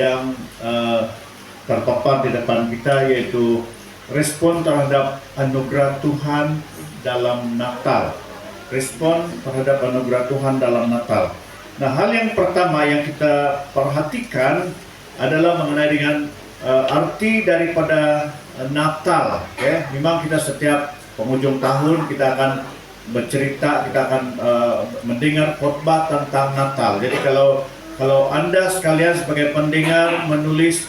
yang terpampar di depan kita, yaitu respon terhadap anugerah Tuhan dalam Natal. Respon terhadap anugerah Tuhan dalam Natal. Nah, hal yang pertama yang kita perhatikan adalah mengenai dengan arti daripada Natal. Okay? Memang kita setiap penghujung tahun kita akan bercerita, kita akan mendengar khotbah tentang Natal. Jadi kalau Anda sekalian sebagai pendengar menulis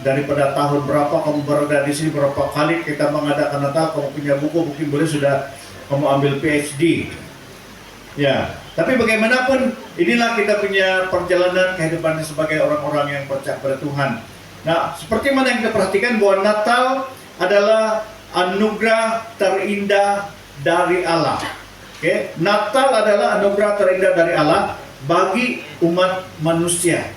daripada tahun berapa kamu berada di sini, berapa kali kita mengadakan Natal, kamu punya buku, mungkin boleh sudah kamu ambil PhD. Ya, tapi bagaimanapun inilah kita punya perjalanan kehidupan sebagai orang-orang yang percaya pada Tuhan. Nah, seperti mana yang kita perhatikan bahwa Natal adalah anugerah terindah dari Allah. Okay? Natal adalah anugerah terindah dari Allah bagi umat manusia.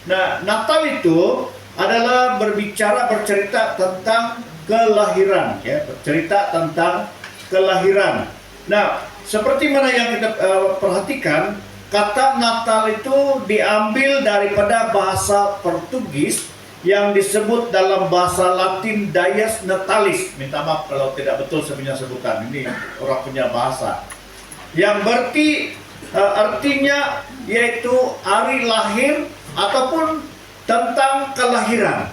Nah, Natal itu adalah bercerita tentang kelahiran, ya, bercerita tentang kelahiran. Nah, seperti mana yang kita perhatikan, kata Natal itu diambil daripada bahasa Portugis yang disebut dalam bahasa Latin Dies Natalis. Minta maaf kalau tidak betul saya punya sebutan, ini orang punya bahasa. Yang berarti artinya yaitu hari lahir ataupun tentang kelahiran.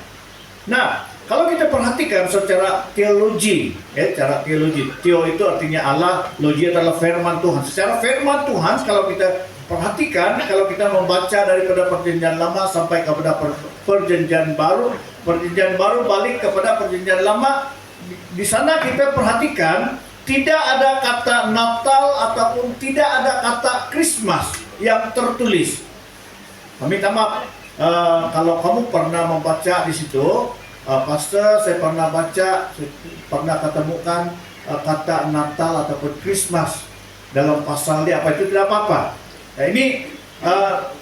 Nah, kalau kita perhatikan secara teologi, cara teologi, theo itu artinya Allah, logi adalah firman Tuhan. Secara firman Tuhan, kalau kita perhatikan, kalau kita membaca daripada perjanjian lama sampai kepada perjanjian baru balik kepada perjanjian lama, di sana kita perhatikan tidak ada kata Natal ataupun tidak ada kata Christmas yang tertulis. Minta maaf, kalau kamu pernah membaca di situ, Pastor, saya pernah baca, pernah ketemukan kata Natal ataupun Christmas dalam pasal dia, apa itu tidak apa-apa. Nah, ini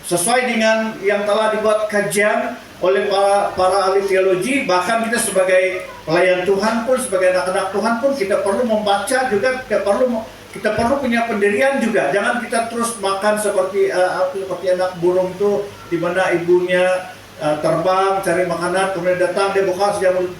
sesuai dengan yang telah dibuat kajian oleh para ahli teologi. Bahkan kita sebagai pelayan Tuhan pun, sebagai anak-anak Tuhan pun, kita perlu membaca juga, kita perlu punya pendirian juga. Jangan kita terus makan seperti anak burung itu, di mana ibunya terbang cari makanan, kemudian datang dia buka sejam.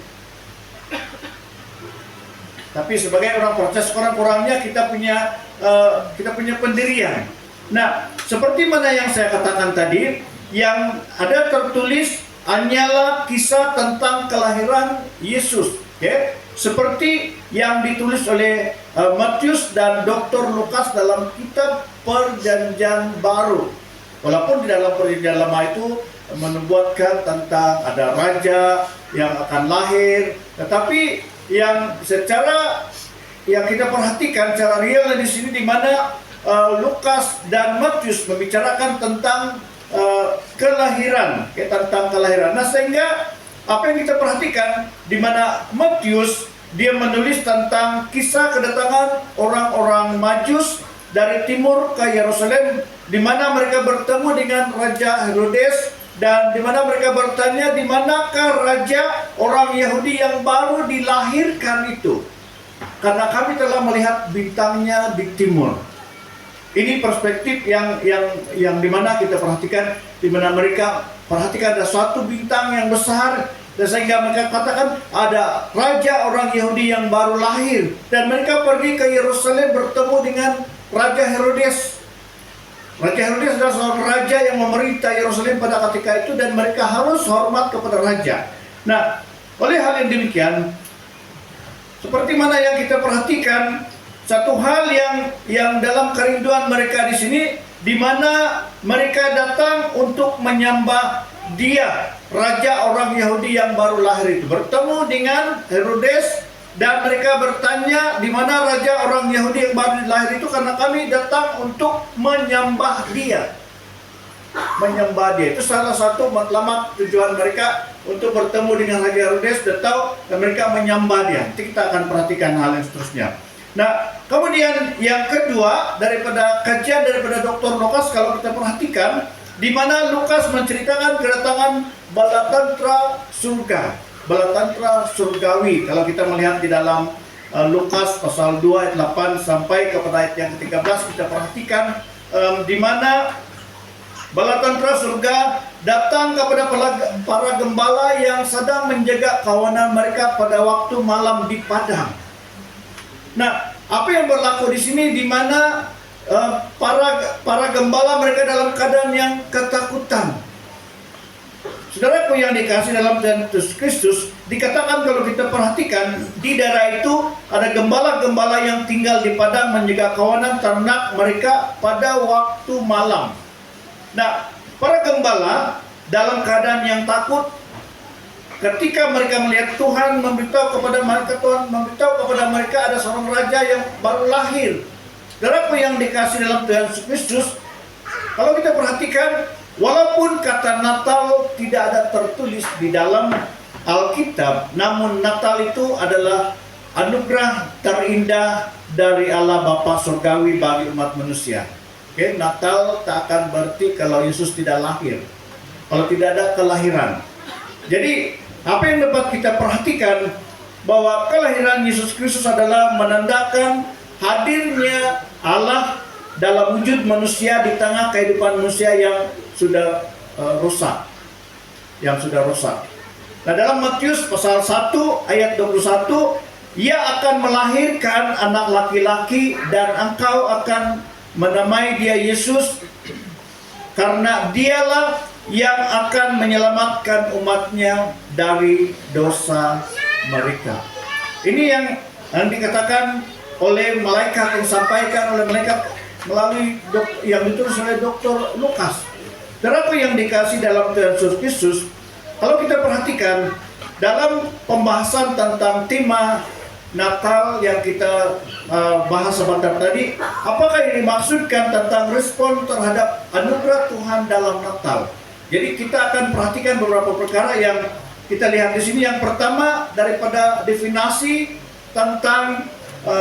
Tapi sebagai orang proses, kurang-kurangnya kita punya pendirian. Nah, seperti mana yang saya katakan tadi, yang ada tertulis hanyalah kisah tentang kelahiran Yesus, okay? Seperti yang ditulis oleh Matius dan Dr. Lukas dalam kitab Perjanjian Baru. Walaupun di dalam Perjanjian Lama itu menubuatkan tentang ada raja yang akan lahir, tetapi yang secara yang kita perhatikan secara real di sini, di mana Lukas dan Matius membicarakan tentang kelahiran, tentang kelahiran. Nah, sehingga apa yang kita perhatikan, di mana Matius dia menulis tentang kisah kedatangan orang-orang Majus dari timur ke Yerusalem, di mana mereka bertemu dengan Raja Herodes, dan di mana mereka bertanya di manakah raja orang Yahudi yang baru dilahirkan itu, karena kami telah melihat bintangnya di timur. Ini perspektif yang dimana kita perhatikan, dimana mereka perhatikan ada suatu bintang yang besar, dan sehingga mereka katakan ada raja orang Yahudi yang baru lahir, dan mereka pergi ke Yerusalem bertemu dengan Raja Herodes. Raja Herodes adalah seorang raja yang memerintah Yerusalem pada ketika itu, dan mereka harus hormat kepada raja. Nah, oleh hal yang demikian, seperti mana yang kita perhatikan, satu hal yang dalam kerinduan mereka di sini, di mana mereka datang untuk menyembah dia, raja orang Yahudi yang baru lahir itu, bertemu dengan Herodes, dan mereka bertanya di mana raja orang Yahudi yang baru lahir itu, karena kami datang untuk menyembah dia. Menyembah dia itu salah satu matlamat tujuan mereka untuk bertemu dengan Raja Herodes, dan mereka menyembah dia. Nanti kita akan perhatikan hal yang seterusnya. Nah, kemudian yang kedua daripada kajian daripada Dr. Lukas, kalau kita perhatikan, di mana Lukas menceritakan kedatangan bala tentara surga, bala tentara surgawi. Kalau kita melihat di dalam Lukas pasal 2 ayat 8 sampai kepada ayat yang ke-13, kita perhatikan di mana bala tentara surga datang kepada para gembala yang sedang menjaga kawanan mereka pada waktu malam di padang. Nah, apa yang berlaku di sini di mana para gembala mereka dalam keadaan yang ketakutan. Saudaraku yang dikasih dalam Tuhan Yesus Kristus, dikatakan kalau kita perhatikan di daerah itu ada gembala-gembala yang tinggal di padang menjaga kawanan ternak mereka pada waktu malam. Nah, para gembala dalam keadaan yang takut ketika mereka melihat Tuhan memberitahu kepada mereka ada seorang raja yang baru lahir. Saudaraku yang dikasih dalam Tuhan Yesus Kristus, kalau kita perhatikan, walaupun kata Natal tidak ada tertulis di dalam Alkitab, namun Natal itu adalah anugerah terindah dari Allah Bapa Surgawi bagi umat manusia. Oke, Natal tak akan berarti kalau Yesus tidak lahir, kalau tidak ada kelahiran. Jadi, apa yang dapat kita perhatikan bahwa kelahiran Yesus Kristus adalah menandakan hadirnya Allah dalam wujud manusia di tengah kehidupan manusia yang sudah rusak. Nah, dalam Matius pasal 1 ayat 21, ia akan melahirkan anak laki-laki dan engkau akan menamai dia Yesus, karena dialah yang akan menyelamatkan umatnya dari dosa mereka. Ini yang dikatakan oleh malaikat, yang disampaikan oleh malaikat melalui yang ditulis oleh Dr. Lukas. Saudaraku yang dikasih dalam Tuhan Yesus Kristus, kalau kita perhatikan dalam pembahasan tentang tema Natal yang kita bahas sebentar tadi, apakah yang dimaksudkan tentang respon terhadap anugerah Tuhan dalam Natal? Jadi kita akan perhatikan beberapa perkara yang kita lihat di sini. Yang pertama, daripada definisi tentang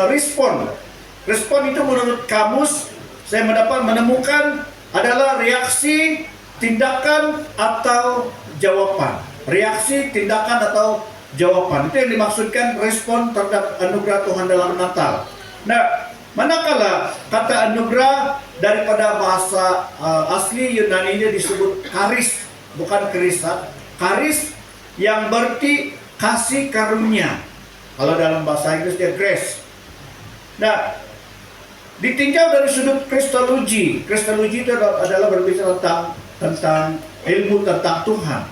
respon. Respon itu menurut kamus saya menemukan adalah reaksi, tindakan, atau jawaban. Reaksi, tindakan, atau jawaban. Itu yang dimaksudkan respon terhadap anugerah Tuhan dalam Natal. Nah, manakala kata anugerah daripada bahasa asli Yunani ini disebut charis, bukan charisma. Charis yang berarti kasih karunia. Kalau dalam bahasa Inggris dia grace. Nah, ditinjau dari sudut kristologi. Kristologi itu adalah berbicara tentang ilmu tentang Tuhan.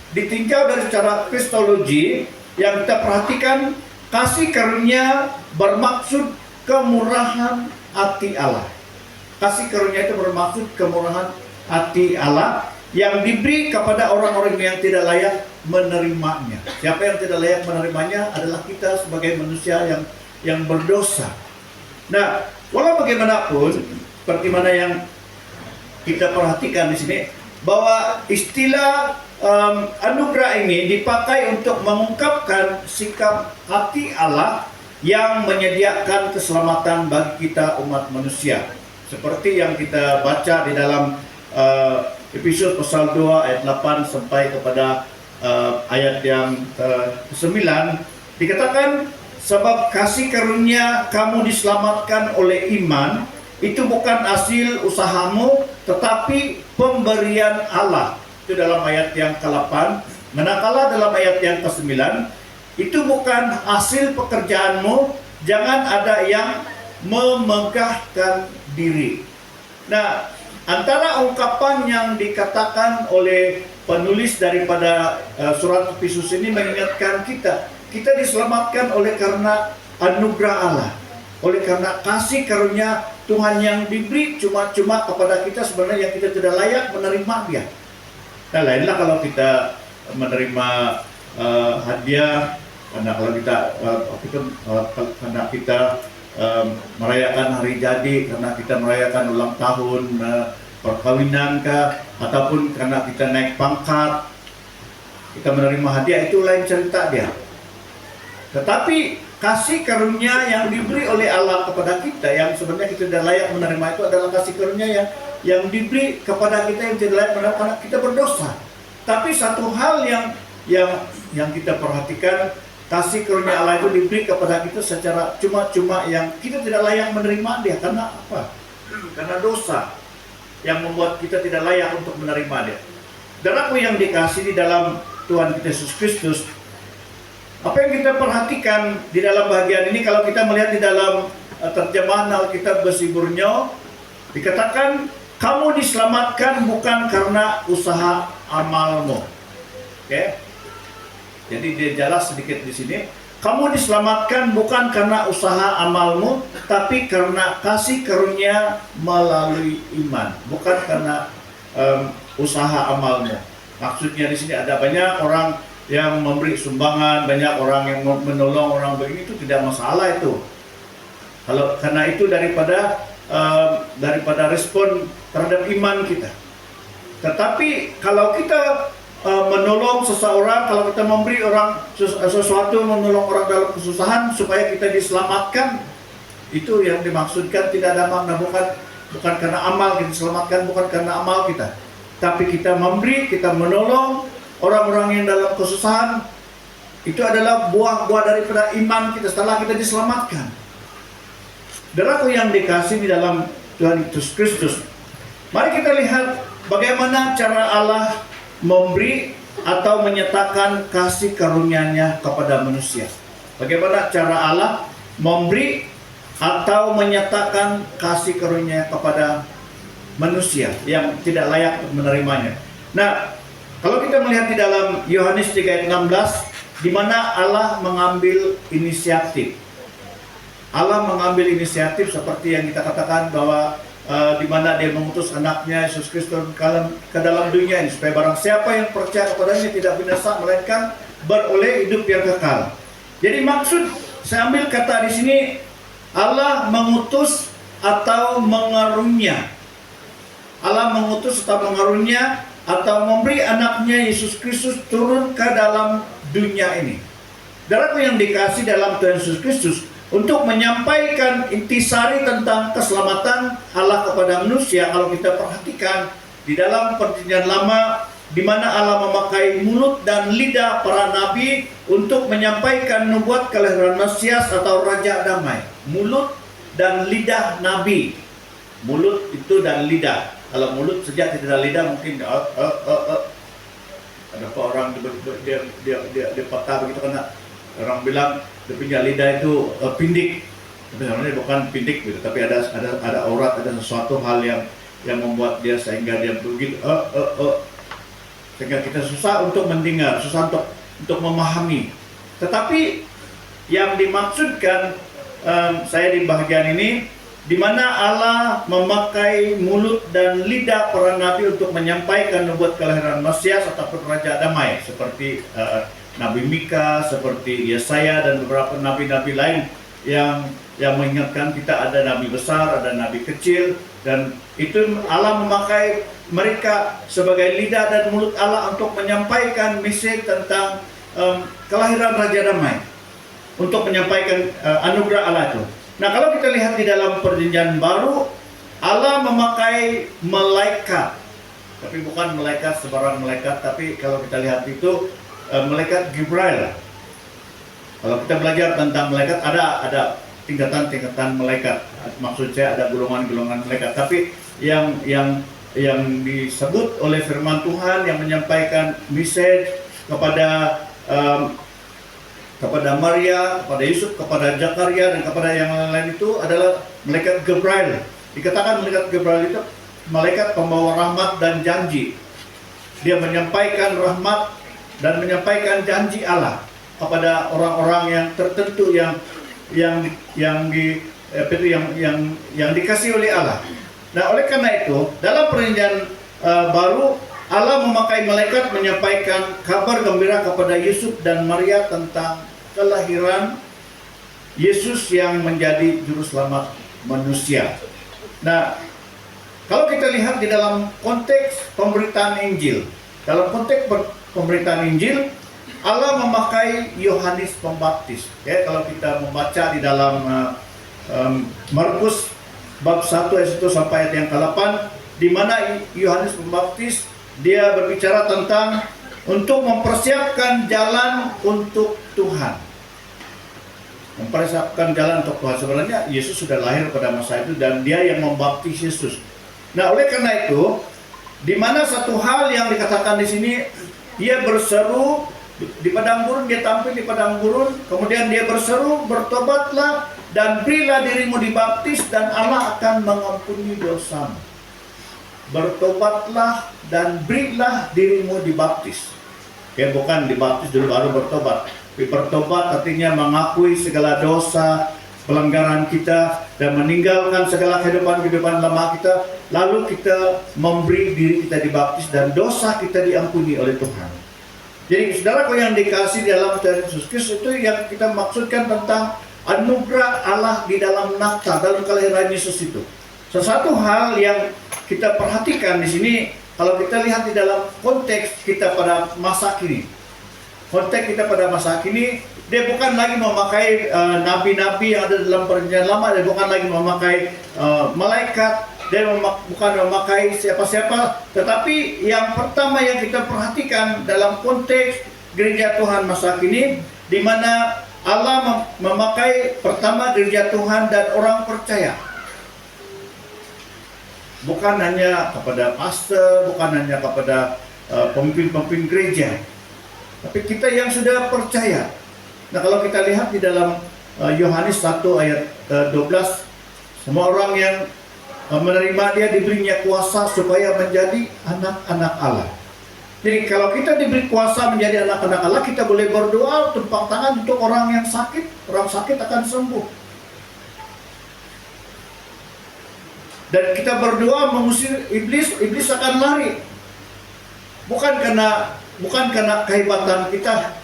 Ditinjau dari secara kristologi, yang kita perhatikan, kasih karunia bermaksud kemurahan hati Allah. Kasih karunia itu bermaksud kemurahan hati Allah yang diberi kepada orang-orang yang tidak layak menerimanya. Siapa yang tidak layak menerimanya adalah kita sebagai manusia yang berdosa. Nah, walau bagaimanapun, seperti mana yang kita perhatikan di sini, bahwa istilah anugerah ini dipakai untuk mengungkapkan sikap hati Allah yang menyediakan keselamatan bagi kita umat manusia. Seperti yang kita baca di dalam Efesus pasal 2 ayat 8 sampai kepada ayat yang ke-9, dikatakan, sebab kasih karunia kamu diselamatkan oleh iman, itu bukan hasil usahamu, tetapi pemberian Allah. Itu dalam ayat yang ke-8. Manakala dalam ayat yang ke-9, itu bukan hasil pekerjaanmu, jangan ada yang memegahkan diri. Nah, antara ungkapan yang dikatakan oleh penulis daripada surat Efesus ini mengingatkan kita diselamatkan oleh karena anugerah Allah, oleh karena kasih karunia Tuhan yang diberi cuma-cuma kepada kita sebenarnya yang kita tidak layak menerima dia. Nah, lainlah kalau kita menerima hadiah, karena kalau kita merayakan hari jadi, karena kita merayakan ulang tahun perkawinan kah, ataupun karena kita naik pangkat, kita menerima hadiah, itu lain cerita dia. Tetapi kasih karunia yang diberi oleh Allah kepada kita yang sebenarnya kita tidak layak menerima itu adalah kasih karunia yang diberi kepada kita yang tidak layak menerima karena kita berdosa. Tapi satu hal yang kita perhatikan, kasih karunia Allah itu diberi kepada kita secara cuma-cuma yang kita tidak layak menerima dia. Karena apa? Karena dosa yang membuat kita tidak layak untuk menerima dia. Saudaraku yang dikasihi di dalam Tuhan kita Yesus Kristus, apa yang kita perhatikan di dalam bagian ini, kalau kita melihat di dalam terjemahan Alkitab Besiburnya, dikatakan kamu diselamatkan bukan karena usaha amalmu. Oke? Jadi dia jelas sedikit di sini. Kamu diselamatkan bukan karena usaha amalmu, tapi karena kasih karunia melalui iman, bukan karena usaha amalmu. Maksudnya di sini ada banyak orang yang memberi sumbangan, banyak orang yang menolong orang begini, itu tidak masalah itu. Kalau karena itu daripada respon terhadap iman kita. Tetapi kalau kita menolong seseorang, kalau kita memberi orang sesuatu, menolong orang dalam kesusahan supaya kita diselamatkan, itu yang dimaksudkan. Tidak ada makna, bukan karena amal kita diselamatkan, bukan karena amal kita, tapi kita memberi, kita menolong orang-orang yang dalam kesusahan. Itu adalah buah-buah daripada iman kita setelah kita diselamatkan. Saudaraku yang dikasihi di dalam Tuhan Yesus Kristus, mari kita lihat bagaimana cara Allah memberi atau menyatakan kasih karunia-Nya kepada manusia. Bagaimana cara Allah memberi atau menyatakan kasih karunia kepada manusia yang tidak layak menerimanya. Nah, kalau kita melihat di dalam Yohanes 3 ayat 16, di mana Allah mengambil inisiatif. Allah mengambil inisiatif seperti yang kita katakan bahwa di mana Dia mengutus anaknya Yesus Kristus ke dalam dunia ini supaya barang siapa yang percaya kepadanya tidak binasa melainkan beroleh hidup yang kekal. Jadi maksud saya ambil kata di sini, Allah mengutus atau mengarunia. Allah mengutus atau mengarunia atau memberi anaknya Yesus Kristus turun ke dalam dunia ini. Saudaraku yang dikasihi dalam Tuhan Yesus Kristus, untuk menyampaikan intisari tentang keselamatan Allah kepada manusia, kalau kita perhatikan di dalam Perjanjian Lama, di mana Allah memakai mulut dan lidah para nabi untuk menyampaikan nubuat kelahiran Mesias atau Raja Damai. Mulut dan lidah nabi. Mulut itu dan lidah. Kalau mulut saja tidak ada lidah, mungkin ada apa orang dia patah begitu, karena orang bilang dia punya lidah itu pindik. Sebenarnya bukan pindik gitu, tapi ada aurat, ada sesuatu hal yang membuat dia sehingga dia begitu sehingga kita susah untuk mendengar, susah untuk memahami. Tetapi yang dimaksudkan saya di bagian ini, di mana Allah memakai mulut dan lidah para nabi untuk menyampaikan nubuat kelahiran Mesias ataupun Raja Damai, seperti Nabi Mika, seperti Yesaya dan beberapa nabi-nabi lain yang mengingatkan kita ada nabi besar, ada nabi kecil, dan itu Allah memakai mereka sebagai lidah dan mulut Allah untuk menyampaikan misi tentang kelahiran Raja Damai, untuk menyampaikan anugerah Allah itu. Nah, kalau kita lihat di dalam Perjanjian Baru, Allah memakai malaikat, tapi bukan malaikat sebarang malaikat, tapi kalau kita lihat itu malaikat Gibrail. Kalau kita belajar tentang malaikat, ada tingkatan-tingkatan malaikat. Maksud saya ada golongan-golongan malaikat. Tapi yang disebut oleh firman Tuhan yang menyampaikan message kepada Maria, kepada Yusuf, kepada Zakaria, dan kepada yang lain-lain itu adalah malaikat Gibrail. Dikatakan malaikat Gibrail itu malaikat pembawa rahmat dan janji. Dia menyampaikan rahmat dan menyampaikan janji Allah kepada orang-orang yang tertentu yang dikasih oleh Allah. Nah, oleh karena itu dalam Perjanjian Baru Allah memakai malaikat menyampaikan kabar gembira kepada Yusuf dan Maria tentang kelahiran Yesus yang menjadi juru selamat manusia. Nah, kalau kita lihat di dalam konteks pemberitaan Injil, dalam konteks pemberitaan Injil, Allah memakai Yohanes Pembaptis. Ya, kalau kita membaca di dalam Markus bab 1 ayat 1 sampai ayat yang ke-8, di mana Yohanes Pembaptis dia berbicara tentang untuk mempersiapkan jalan untuk Tuhan. Mempersiapkan jalan untuk Tuhan. Sebenarnya Yesus sudah lahir pada masa itu dan dia yang membaptis Yesus. Nah, oleh karena itu Di mana satu hal yang dikatakan di sini, dia berseru di padang gurun, dia tampil di padang gurun, kemudian dia berseru, bertobatlah dan berilah dirimu dibaptis dan Allah akan mengampuni dosamu. Bertobatlah dan berilah dirimu dibaptis. Ya, bukan dibaptis dulu baru bertobat. Bertobat artinya mengakui segala dosa, pelanggaran kita, dan meninggalkan segala kehidupan lama kita, lalu kita memberi diri kita dibaptis dan dosa kita diampuni oleh Tuhan. Jadi saudaraku yang dikasih di dalam Tuhan Yesus Kristus, itu yang kita maksudkan tentang anugerah Allah di dalam Natal, dalam kelahiran Yesus itu. Sesuatu hal yang kita perhatikan di sini, kalau kita lihat di dalam konteks kita pada masa kini. Konteks kita pada masa kini, dia bukan lagi memakai nabi-nabi yang ada dalam perjanjian lama, dia bukan lagi memakai malaikat, dia bukan memakai siapa-siapa, tetapi yang pertama yang kita perhatikan dalam konteks gereja Tuhan masa kini, di mana Allah memakai pertama gereja Tuhan dan orang percaya. Bukan hanya kepada pastor, bukan hanya kepada pemimpin-pemimpin gereja, tapi kita yang sudah percaya. Nah, kalau kita lihat di dalam Yohanes 1 ayat 12, semua orang yang menerima dia diberinya kuasa supaya menjadi anak-anak Allah. Jadi kalau kita diberi kuasa menjadi anak-anak Allah, kita boleh berdoa, tumpang tangan untuk orang yang sakit, orang sakit akan sembuh. Dan kita berdoa mengusir iblis, iblis akan lari. Bukan karena kehebatan kita,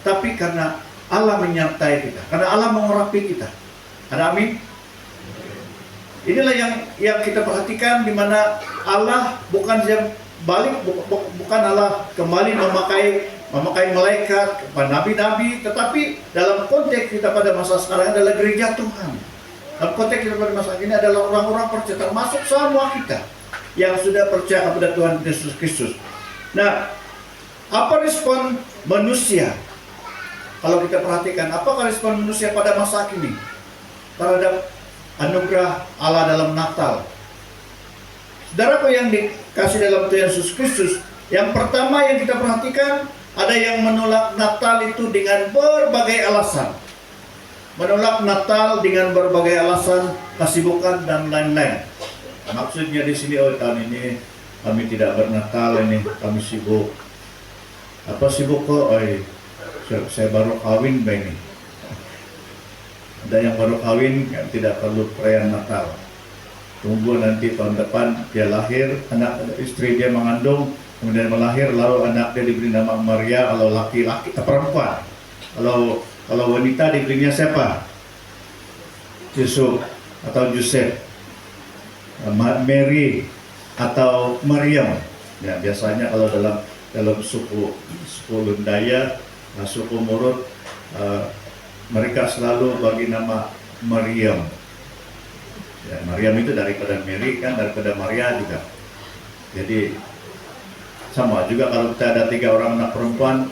tapi karena Allah menyertai kita, karena Allah mengurapi kita. Ada amin? Inilah yang kita perhatikan, di mana Allah bukan bukan Allah kembali memakai malaikat, nabi-nabi, tetapi dalam konteks kita pada masa sekarang adalah gereja Tuhan. Dalam konteks kita pada masa ini adalah orang-orang percaya, termasuk semua kita yang sudah percaya kepada Tuhan Yesus Kristus. Nah, apa respon manusia? Kalau kita perhatikan, apakah respon manusia pada masa kini terhadap anugerah Allah dalam Natal? Saudaraku yang dikasih dalam Tuhan Yesus Kristus, yang pertama yang kita perhatikan, ada yang menolak Natal itu dengan berbagai alasan. Menolak Natal dengan berbagai alasan, kesibukan dan lain-lain. Maksudnya di sini, oh tahun ini kami tidak bernatal, ini kami sibuk. Apa sibuk kok? Saya baru kawin begini. Ada yang baru kawin yang tidak perlu perayaan Natal. Tunggu nanti tahun depan dia lahir, anak istri dia mengandung, kemudian melahir, lalu anak dia diberi nama Maria. Kalau laki-laki perempuan, kalau wanita diberinya siapa? Yusuf atau Joseph, Mary atau Maryam. Ya, biasanya kalau dalam suku Lundaya, suku Murut, mereka selalu bagi nama Maryam. Ya, Maryam itu daripada Mary kan, daripada Maria juga. Jadi sama juga kalau kita ada 3 orang anak perempuan,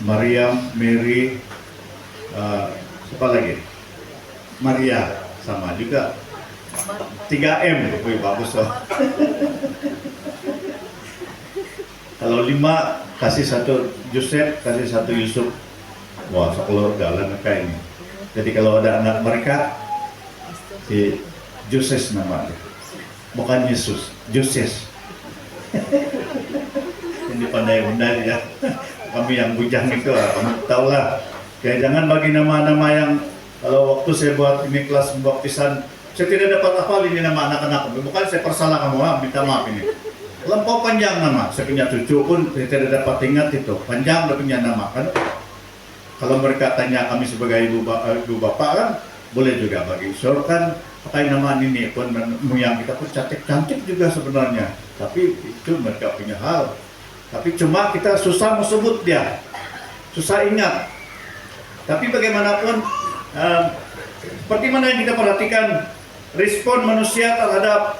Maryam, Mary, siapa lagi? Maria, sama juga. 3M, wih bagus loh. Kalau 5 kasih 1 Joseph, kasih 1 Yusuf. Wah, sekeluarga lah kayak ini. Jadi kalau ada anak mereka, si Joses namanya, bukan Yesus, Joses. Ini pandai-pandai ya. Kami yang bujang itu, kamu tahu lah. Ya jangan bagi nama-nama yang, kalau waktu saya buat ini kelas pembaptisan, saya tidak dapat hafal ini nama anak-anak. Bukan saya persalah kamu, minta maaf ini. Lampau panjang nama, saya punya cucu pun saya tidak dapat ingat itu. Panjang udah punya nama kan. Kalau mereka tanya kami sebagai ibu bapak kan, boleh juga bagi. So kan pakai nama ini pun yang kita pun cantik juga sebenarnya. Tapi itu mereka punya hal. Tapi cuma kita susah sebut dia, susah ingat. Tapi bagaimanapun, seperti mana yang kita perhatikan, respon manusia terhadap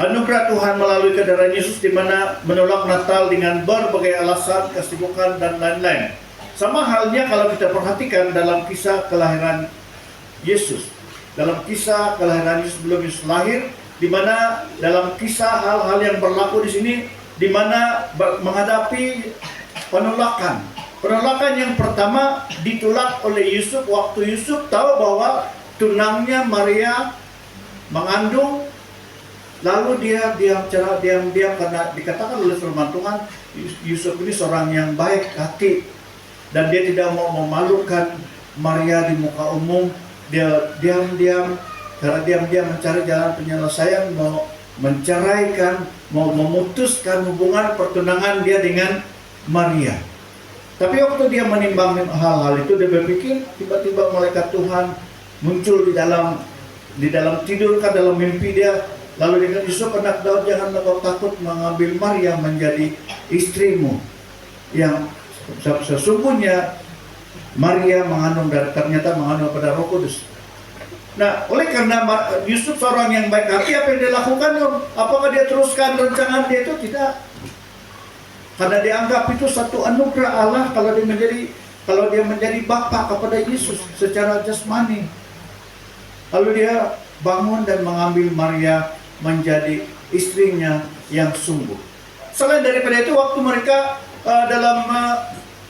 anugerah Tuhan melalui kedatangan Yesus, di mana menolak Natal dengan berbagai alasan, kesibukan dan lain-lain. Sama halnya kalau kita perhatikan dalam kisah kelahiran Yesus. Dalam kisah kelahiran Yesus, sebelum Yesus lahir, di mana dalam kisah hal-hal yang berlaku di sini, di mana menghadapi penolakan. Penolakan yang pertama ditolak oleh Yusuf waktu Yusuf tahu bahwa tunangnya Maria mengandung, lalu dia diam-diam karena dikatakan oleh firman Tuhan Yusuf ini seorang yang baik hati dan dia tidak mau memalukan Maria di muka umum. Dia diam-diam mencari jalan penyelesaian, mau menceraikan, mau memutuskan hubungan pertunangan dia dengan Maria. Tapi waktu dia menimbang hal-hal itu, dia berpikir, tiba-tiba malaikat Tuhan muncul di dalam tidur, dalam mimpi dia. Lalu dia kata, Yusuf anak Daud, janganlah kau takut mengambil Maria menjadi istrimu, yang sesungguhnya Maria ternyata mengandung pada Roh Kudus. Nah, oleh karena Yusuf seorang yang baik hati, apa yang dia lakukan? Apakah dia teruskan rancangan dia itu? Tidak. Karena dianggap itu satu anugerah Allah kalau dia menjadi bapa kepada Yesus secara jasmani. Lalu dia bangun dan mengambil Maria menjadi istrinya yang sungguh. Selain daripada itu, waktu mereka dalam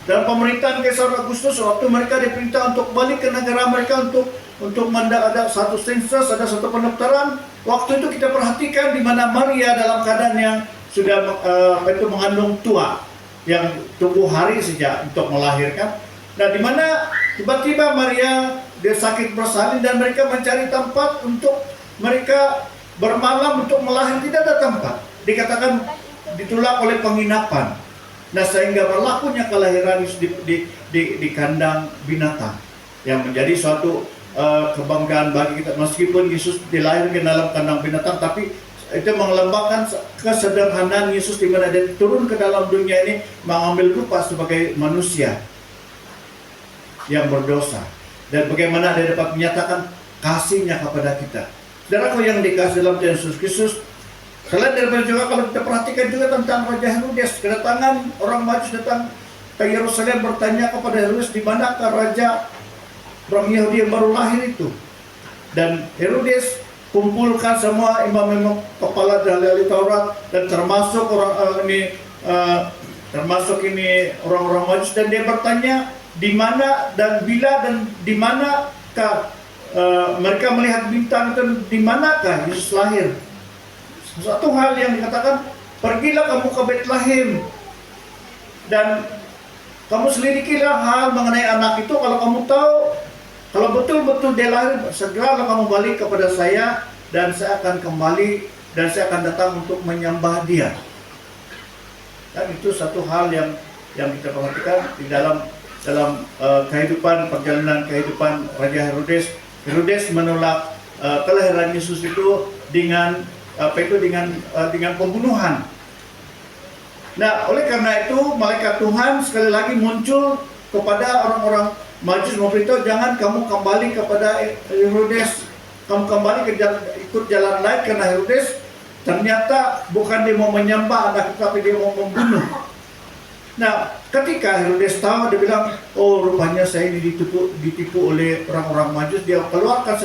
pemerintahan Kaisar Agustus, waktu mereka diperintah untuk balik ke negara mereka untuk ada satu sensus, ada satu pendaftaran. Waktu itu kita perhatikan di mana Maria dalam keadaan yang sudah mengandung tua, yang tunggu hari sejak untuk melahirkan. Nah, di mana tiba-tiba Maria dia sakit bersalin dan mereka mencari tempat untuk mereka bermalam untuk melahirkan, tidak ada tempat. Dikatakan ditolak oleh penginapan. Nah, sehingga berlakunya kelahiran di kandang binatang yang menjadi suatu kebanggaan bagi kita. Meskipun Yesus dilahirkan dalam kandang binatang, tapi itu melambangkan kesederhanaan Yesus di mana dia turun ke dalam dunia ini mengambil rupa sebagai manusia yang berdosa, dan bagaimana dia dapat menyatakan kasihnya kepada kita. Saudaraku yang dikasih dalam Tuhan Yesus Kristus, selain daripada juga kalau kita perhatikan juga tentang Raja Herodes, kedatangan orang Majus datang ke Yerusalem bertanya kepada Herodes, di manakah raja orang Yahudi yang baru lahir itu. Dan Herodes kumpulkan semua imam-imam kepala dari ahli Taurat dan termasuk orang-orang Majus, dan dia bertanya di mana dan bila dan di manakah mereka melihat bintang itu, di manakah Yesus lahir. Satu hal yang dikatakan, pergilah kamu ke Betlehem dan kamu selidikilah hal mengenai anak itu. Kalau kamu tahu, kalau betul-betul dia lahir, segeralah kamu balik kepada saya dan saya akan kembali dan saya akan datang untuk menyembah dia. Dan itu satu hal yang kita perhatikan di dalam perjalanan kehidupan Raja Herodes. Herodes menolak kelahiran Yesus itu dengan pembunuhan. Nah, oleh karena itu malaikat Tuhan sekali lagi muncul kepada orang-orang Majus memberitahu, jangan kamu kembali kepada Herodes, kamu kembali ikut jalan lain, karena Herodes ternyata bukan dia mau menyembah anak, tapi dia mau membunuh. Nah, ketika Herodes tahu, dia bilang, oh rupanya saya ini ditipu oleh orang-orang Majus. Dia keluarkan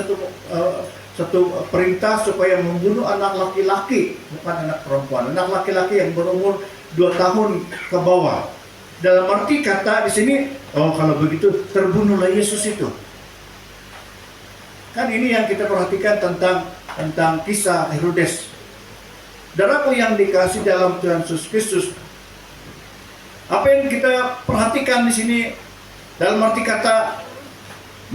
satu perintah supaya membunuh anak laki-laki, bukan anak perempuan, anak laki-laki yang berumur 2 tahun ke bawah. Dalam arti kata di sini, oh kalau begitu terbunuhlah Yesus itu. Kan ini yang kita perhatikan tentang kisah Herodes. Saudaraku yang dikasih dalam Tuhan Yesus Kristus, apa yang kita perhatikan di sini dalam arti kata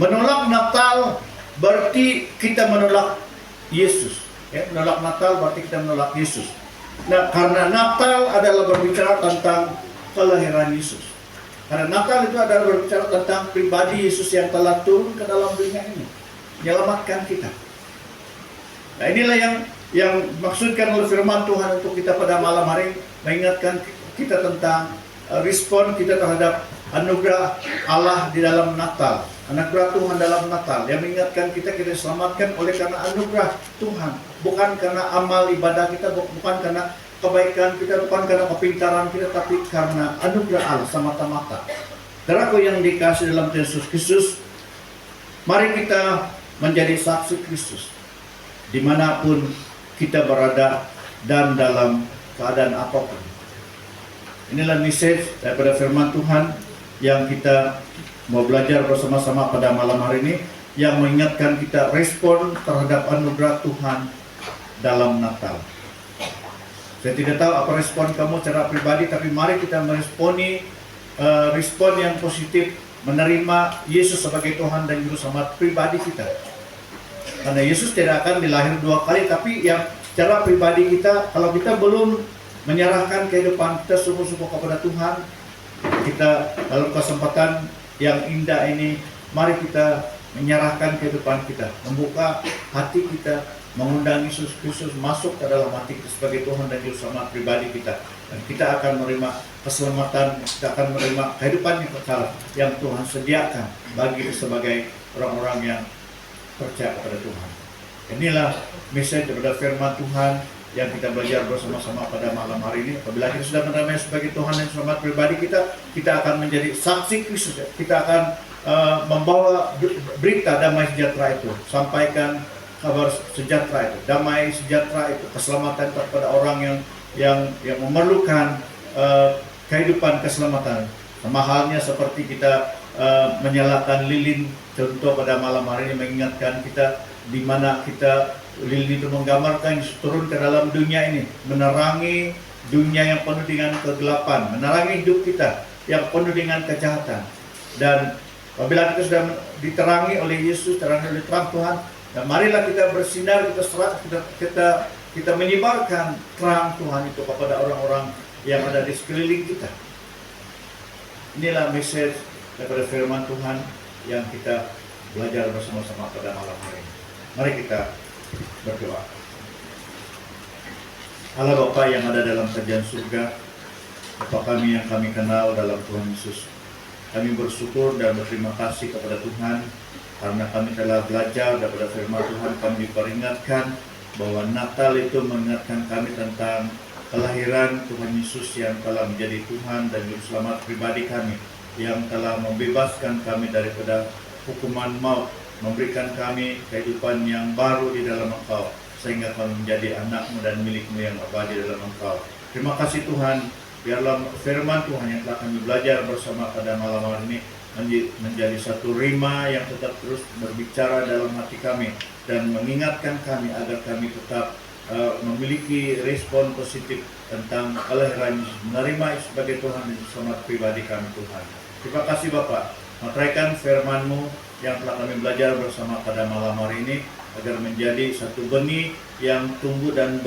menolak Natal berarti kita menolak Yesus. Ya, menolak Natal berarti kita menolak Yesus. Nah, karena Natal adalah berbicara tentang kelahiran Yesus. Karena Natal itu adalah berbicara tentang pribadi Yesus yang telah turun ke dalam dunia ini, menyelamatkan kita. Nah, inilah yang maksudkan oleh firman Tuhan untuk kita pada malam hari, mengingatkan kita tentang respon kita terhadap anugerah Allah di dalam Natal, anugerah Tuhan dalam Natal, yang mengingatkan kita diselamatkan oleh karena anugerah Tuhan, bukan karena amal ibadah kita, bukan karena kebaikan kita, bukan karena kepintaran kita, tapi karena anugerah Allah semata-mata. Saudaraku yang dikasih dalam Yesus Kristus, mari kita menjadi saksi Kristus dimanapun kita berada dan dalam keadaan apapun. Inilah message daripada firman Tuhan yang kita mau belajar bersama-sama pada malam hari ini, yang mengingatkan kita respon terhadap anugerah Tuhan dalam Natal. Saya tidak tahu apa respon kamu secara pribadi, tapi mari kita meresponi respon yang positif, menerima Yesus sebagai Tuhan dan Juru Selamat pribadi kita. Karena Yesus tidak akan dilahir dua kali, tapi yang secara pribadi kita, kalau kita belum menyerahkan kehidupan kita sungguh-sungguh kepada Tuhan, kita dalam kesempatan yang indah ini, mari kita menyerahkan kehidupan kita, membuka hati kita, mengundang Yesus Kristus masuk ke dalam hati kita sebagai Tuhan dan Juru Selamat pribadi kita. Dan kita akan menerima keselamatan, kita akan menerima kehidupan yang kekal yang Tuhan sediakan bagi kita sebagai orang-orang yang percaya kepada Tuhan. Inilah message daripada firman Tuhan yang kita belajar bersama-sama pada malam hari ini. Apabila kita sudah menerima sebagai Tuhan dan Selamat pribadi kita, kita akan menjadi saksi Kristus. Kita akan membawa berita damai sejahtera itu, sampaikan kabar sejahtera itu, damai sejahtera itu, keselamatan kepada orang yang memerlukan kehidupan keselamatan. Sama halnya seperti kita menyalakan lilin, contoh pada malam hari ini mengingatkan kita di mana kita, lilin itu menggambarkan turun ke dalam dunia ini, menerangi dunia yang penuh dengan kegelapan, menerangi hidup kita yang penuh dengan kejahatan. Dan apabila kita sudah diterangi oleh Yesus, terangi oleh terang Tuhan, dan marilah kita bersinar, kita menyebarkan terang Tuhan itu kepada orang-orang yang ada di sekeliling kita. Inilah message daripada firman Tuhan yang kita belajar bersama-sama pada malam hari ini. Mari kita berdoa. Allah Bapa yang ada dalam kerajaan surga, Bapa kami yang kami kenal dalam Tuhan Yesus, kami bersyukur dan berterima kasih kepada Tuhan karena kami telah belajar daripada firman Tuhan. Kami diperingatkan bahwa Natal itu mengingatkan kami tentang kelahiran Tuhan Yesus yang telah menjadi Tuhan dan Juru Selamat pribadi kami, yang telah membebaskan kami daripada hukuman maut, memberikan kami kehidupan yang baru di dalam Engkau, sehingga kami menjadi anak-Mu dan milik-Mu yang abadi dalam Engkau. Terima kasih Tuhan, biarlah firman Tuhan yang telah kami belajar bersama pada malam hari ini menjadi satu rima yang tetap terus berbicara dalam hati kami dan mengingatkan kami agar kami tetap memiliki respon positif tentang kelahiran Yesus, menerima Yesus sebagai Tuhan dan Selamat pribadi kami Tuhan. Terima kasih Bapak, materaikan firman-Mu yang telah kami belajar bersama pada malam hari ini agar menjadi satu benih yang tumbuh dan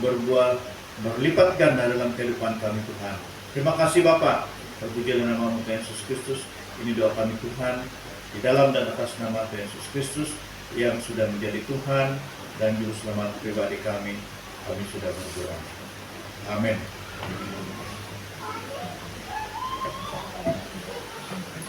berbuah berlipat ganda dalam kehidupan kami Tuhan. Terima kasih Bapak, terpujilah nama-Mu Tuhan Yesus Kristus. Ini doa kami Tuhan, di dalam dan atas nama Tuhan Yesus Kristus yang sudah menjadi Tuhan dan Juru Selamat pribadi kami sudah berdoa. Amin.